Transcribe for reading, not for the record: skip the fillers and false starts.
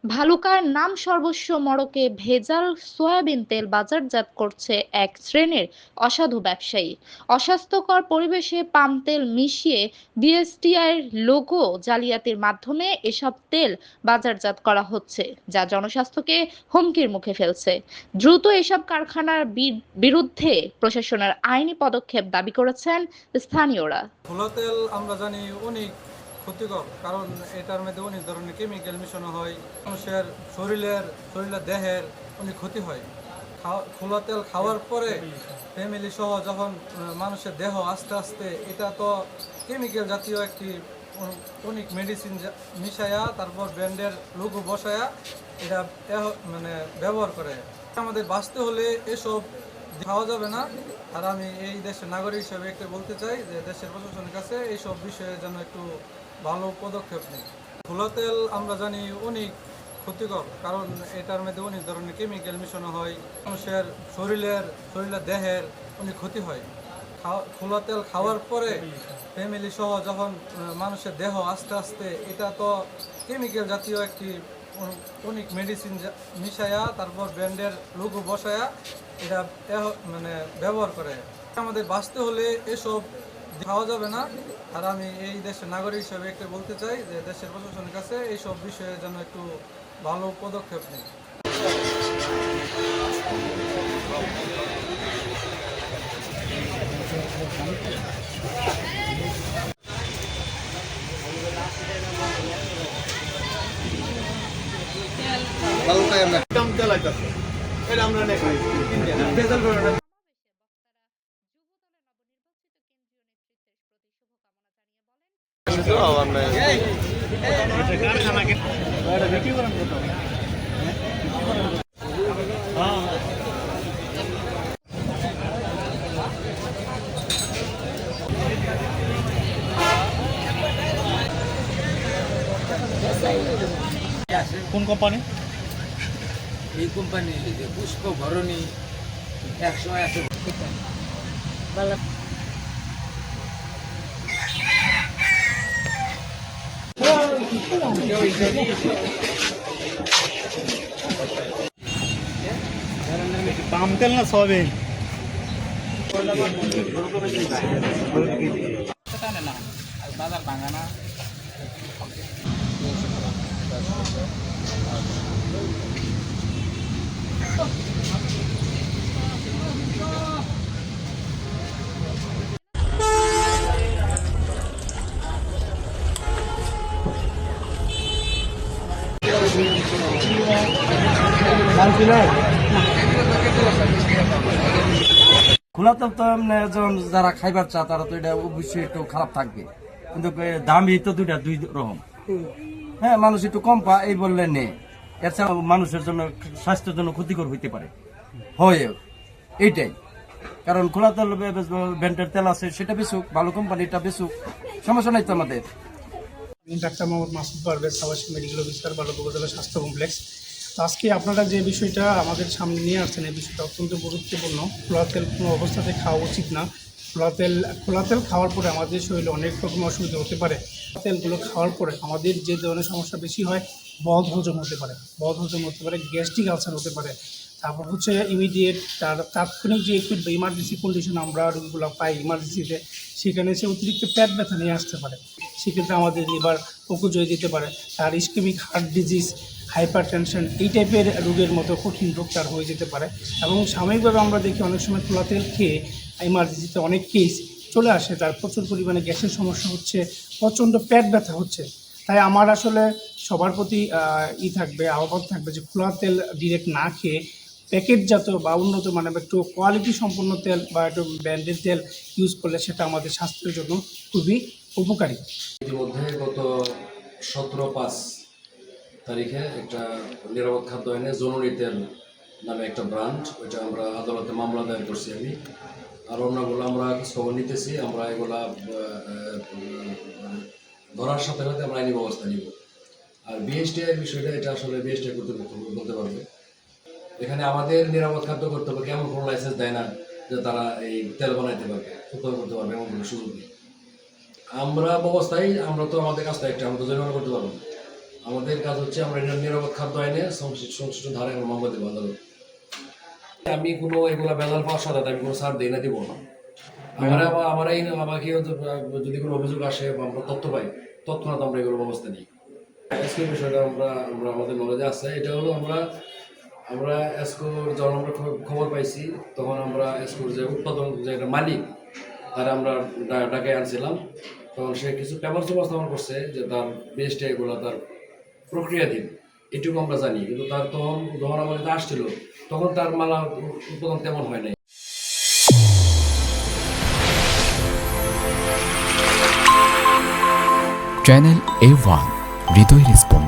ভালুকার নাম সর্বস্ব মড়কে ভেজাল সয়াবিন তেল বাজারজাত করছে এক শ্রেণীর অসাধু ব্যবসায়ী। অস্বাস্থ্যকর পরিবেশে পাম তেল মিশিয়ে বিএসটিআইয়ের লোগো জালিয়াতির মাধ্যমে এসব তেল বাজারজাত করা হচ্ছে, যা জনস্বাস্থ্যকে হুমকির মুখে ফেলছে। দ্রুত এসব কারখানার বিরুদ্ধে প্রশাসনের আইনি পদক্ষেপ দাবি করেছেন স্থানীয়রা। খোলা তেল আমরা জানি অনেক ক্ষতিকর, কারণ এটার মধ্যে অনেক ধরনের কেমিক্যাল মিশানো হয়। মানুষের শরীরের দেহের অনেক ক্ষতি হয়। খোলা তেল খাওয়ার পরে ফ্যামিলি সহ যখন মানুষের দেহ আস্তে আস্তে, এটা তো কেমিক্যাল জাতীয় একটি অনেক মেডিসিন মিশায়া তারপর ব্র্যান্ডের লোগো বসায়া এটা মানে ব্যবহার করে। আমাদের বাঁচতে হলে এসব খাওয়া যাবে না। আর আমি এই দেশের নাগরিক হিসেবে একটা বলতে চাই যে দেশের প্রশাসনের কাছে এইসব বিষয়ে যেন একটু ভালো পদক্ষেপ নেই। খোলা তেল আমরা জানি অনেক ক্ষতিকর, কারণ এটার মধ্যে অনেক ধরনের কেমিক্যাল মিশানো হয়। মানুষের শরীরের দেহের অনেক ক্ষতি হয়। খোলা তেল খাওয়ার পরে ফ্যামিলি সহ যখন মানুষের দেহ আস্তে আস্তে, এটা তো কেমিক্যাল জাতীয় একটি অনেক মেডিসিন মিশায়া তারপর ব্র্যান্ডের লোগো বসায়া এটা মানে ব্যবহার করে। আমাদের বাঁচতে হলে এসব খাওয়া যাবে না। আর আমি এই দেশের নাগরিক হিসেবে একটা বলতে চাই যে দেশের প্রশাসনের কাছে এইসব বিষয়ে যেন একটু ভালো পদক্ষেপ নেই। কোন কোম্পানি? এই কোম্পানি পুষ্প ভরণী 100 পাম তেল না সয়াবিন? বাজার ভাঙানা। খোলা তেল তো যেমন যারা খাইবার চা তারা তো এটা অবশ্যই একটু খারাপ থাকবে, কিন্তু দামই তো দুই রকম। হ্যাঁ, মানুষ একটু কম পা এই বললে নেই, এর ছাড়া মানুষের জন্য স্বাস্থ্যের জন্য ক্ষতিকর হইতে পারে। হয় এইটাই কারণ খোলা তেল ব্র্যান্ডের তেল আছে সেটা বেচুক, ভালো কোম্পানিটা বেচুক, সমস্যা নাই তো আমাদের। ডাক্তার মোহাম্মদ মাসুদ পারভেজ, আবাসিক মেডিকেল অফিসার, বালক উপজেলা স্বাস্থ্য কমপ্লেক্স। তো আজকে আপনারা যে বিষয়টা আমাদের সামনে নিয়ে আসছেন, এই বিষয়টা অত্যন্ত গুরুত্বপূর্ণ। খোলা তেল কোনো অবস্থাতে খাওয়া উচিত না। খোলা তেল খাওয়ার পরে আমাদের শরীরে অনেক রকম অসুবিধা হতে পারে। তেলগুলো খাওয়ার পরে আমাদের যে ধরনের সমস্যা বেশি হয়, বদ হজম হতে পারে, গ্যাস্ট্রিক আলসার হতে পারে। তারপর হচ্ছে ইমিডিয়েট তাৎক্ষণিক যে একটু ইমার্জেন্সি কন্ডিশন আমরা রোগীগুলো পাই ইমার্জেন্সিতে, সেখানে সে অতিরিক্ত পেট ব্যথা নিয়ে আসতে পারে। সেক্ষেত্রে আমাদের লিভার অপচয় দিতে পারে। তার ischaemic heart disease, hypertension এই টাইপের রোগের মতো কঠিন রোগ তার হয়ে যেতে পারে। এবং সাময়িকভাবে আমরা দেখি অনেক সময় খোলা তেল খেয়ে ইমার্জেন্সিতে অনেক কেস চলে আসে, তার প্রচুর পরিমাণে গ্যাসের সমস্যা হচ্ছে, প্রচণ্ড পেট ব্যথা হচ্ছে। তাই আমার আসলে সবার প্রতি আহ্বান থাকবে যে খোলা তেল ডিরেক্ট না খেয়ে প্যাকেটজাত বা উন্নত মানে একটু কোয়ালিটি সম্পন্ন তেল বা একটু ব্র্যান্ডেড তেল ইউজ করলে সেটা আমাদের স্বাস্থ্যের জন্য খুবই উপকারী। ইতিমধ্যে গত 17/5 তারিখে একটা নিরাপদ খাদ্য আইনে জরুরি তেল নামে একটা ব্র্যান্ড, ওইটা আমরা আদালতে মামলা দায়ের করছি আমি। আর অন্যগুলো আমরা খবর নিতেছি, আমরা এগুলা ধরার সাথে সাথে আমরা আইনি ব্যবস্থা নিব। আর বিএসটিআই এর বিষয়টা, এটা আসলে বিএসটিআই কর্তৃপক্ষ বলতে পারবে। এখানে আমাদের নিরাপদ খাদ্য কর্তৃপক্ষ এমন কোনো লাইসেন্স দেয় না যে তারা এই তেল বানাইতে পারবে, উৎপাদন করতে পারবে, এমন কোনো সুযোগ নেই। আমরা ব্যবস্থায় আমরা তো আমাদের কাজটা একটা, আমরা তো জরিমানা করতে পারবো না। আমাদের কাজ হচ্ছে আমরা এটা নিরাপদ খাদ্য আইনে সংশ্লিষ্ট ধারা এবং মামলা দেবো আদালত। আমি কোনো এগুলা বেজাল পাওয়ার সাথে আমি কোনো ছাড় দিই না, দিব না। আমাকে যদি কোনো অভিযোগ আসে বা আমরা তথ্য পাই, তৎক্ষণাৎ আমরা এগুলো ব্যবস্থা নিই। এসকোর বিষয়টা আমরা আমাদের নলেজে আছে। এটা হলো আমরা এসকোর যখন আমরা খবর পাইছি তখন আমরা এসকোর যে উৎপাদন যে একটা মালিক তারা আমরা ডাকে আনছিলাম। তখন সে কিছু পেপার উপস্থাপন করছে যে তার বেস্ট এগুলো তার প্রক্রিয়াধীন, এটুকু আমরা জানি। কিন্তু তার যখন আমাদের আসছিল তখন তার মালা উৎপাদন তেমন হয় নাই। চ্যানেল A1 হৃদয় রেসপন্স।